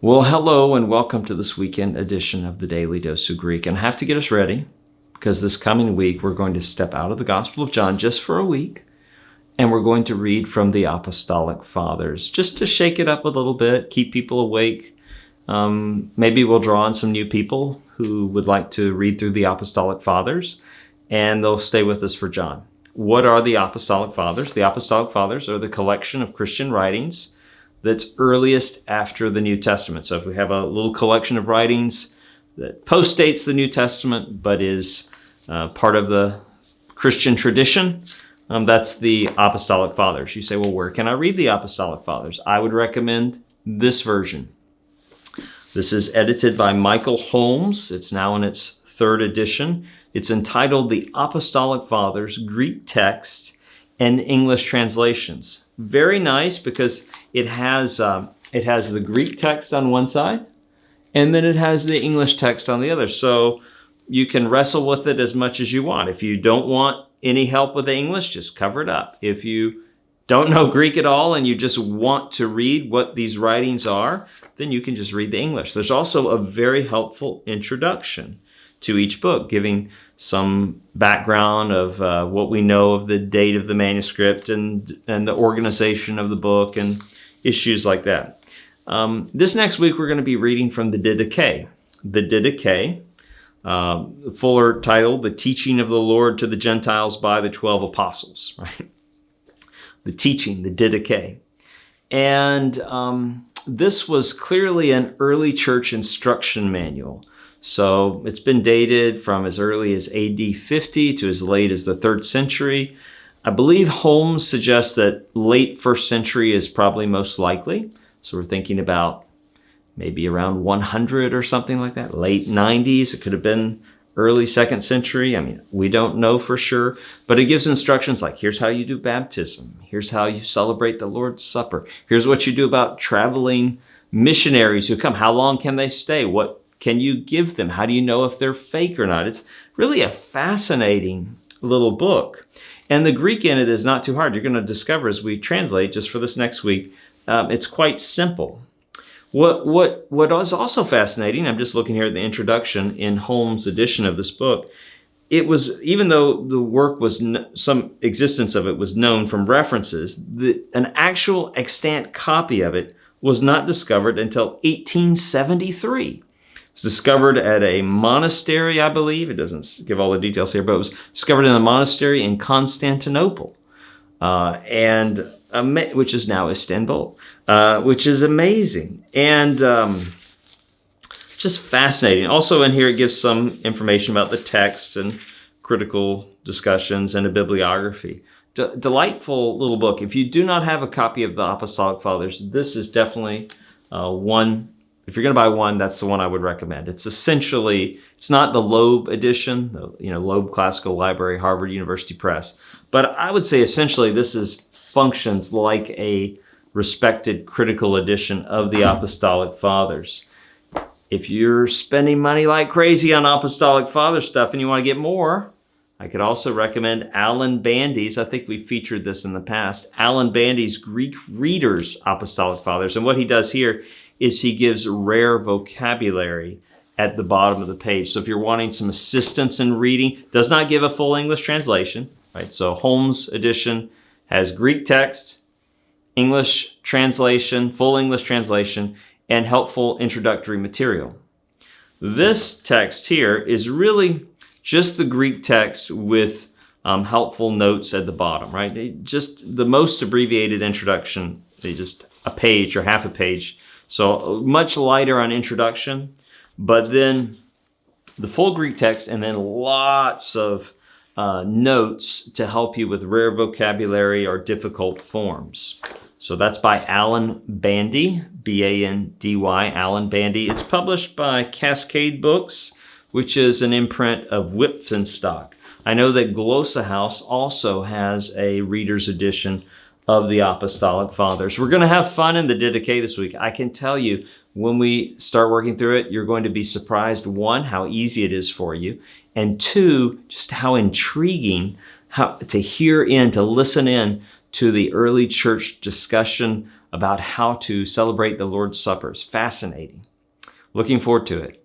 Well, hello and welcome to this weekend edition of the Daily Dose of Greek. And I have to get us ready because this coming week we're going to step out of the Gospel of John just for a week and we're going to read from the Apostolic Fathers just to shake it up a little bit, keep people awake. Maybe we'll draw on some new people who would like to read through the Apostolic Fathers and they'll stay with us for John. What are the Apostolic Fathers? The Apostolic Fathers are the collection of Christian writings that's earliest after the New Testament. So if we have a little collection of writings that postdates the New Testament but is part of the Christian tradition, that's the Apostolic Fathers. You say, well, where can I read the Apostolic Fathers? I would recommend this version. This is edited by Michael Holmes. It's now in its third edition. It's entitled The Apostolic Fathers, Greek Text and English Translations. Very nice because it has the Greek text on one side and then it has the English text on the other. So you can wrestle with it as much as you want. If you don't want any help with the English, just cover it up. If you don't know Greek at all and you just want to read what these writings are, then you can just read the English. There's also a very helpful introduction to each book, giving some background of what we know of the date of the manuscript and the organization of the book and issues like that. This next week, we're going to be reading from the Didache. The Didache, fuller title, The Teaching of the Lord to the Gentiles by the 12 Apostles, right? The teaching, the Didache. And this was clearly an early church instruction manual. So it's been dated from as early as AD 50 to as late as the 3rd century. I believe Holmes suggests that late 1st century is probably most likely. So we're thinking about maybe around 100 or something like that. Late 90s, it could have been early 2nd century. I mean, we don't know for sure, but it gives instructions like, here's how you do baptism. Here's how you celebrate the Lord's Supper. Here's what you do about traveling missionaries who come. How long can they stay? What can you give them? How do you know if they're fake or not? It's really a fascinating little book. And the Greek in it is not too hard. You're going to discover as we translate just for this next week, it's quite simple. What is also fascinating, I'm just looking here at the introduction in Holmes' edition of this book, it was, even though the work was, some existence of it was known from references, an actual extant copy of it was not discovered until 1873. It was discovered at a monastery, I believe. It doesn't give all the details here, but it was discovered in a monastery in Constantinople, which is now Istanbul, which is amazing and just fascinating. Also in here, it gives some information about the text and critical discussions and a bibliography. Delightful little book. If you do not have a copy of the Apostolic Fathers, this is definitely one. If you're going to buy one, that's the one I would recommend. It's essentially, it's not the Loeb edition, Loeb Classical Library, Harvard University Press. But I would say essentially this functions like a respected critical edition of the Apostolic Fathers. If you're spending money like crazy on Apostolic Father stuff and you want to get more, I could also recommend Alan Bandy's, I think we featured this in the past, Alan Bandy's Greek Readers Apostolic Fathers. And what he does here is he gives rare vocabulary at the bottom of the page. So if you're wanting some assistance in reading, does not give a full English translation, right? So Holmes' edition has Greek text, English translation, full English translation, and helpful introductory material. This text here is really just the Greek text with helpful notes at the bottom, right? Just the most abbreviated introduction, just a page or half a page. So much lighter on introduction, but then the full Greek text and then lots of notes to help you with rare vocabulary or difficult forms. So that's by Alan Bandy, B-A-N-D-Y, Alan Bandy. It's published by Cascade Books, which is an imprint of Whitfenstock. I know that Glossa House also has a reader's edition of the Apostolic Fathers. We're going to have fun in the Didache this week. I can tell you, when we start working through it, you're going to be surprised, one, how easy it is for you, and two, just how intriguing to listen in to the early church discussion about how to celebrate the Lord's Supper. It's fascinating. Looking forward to it.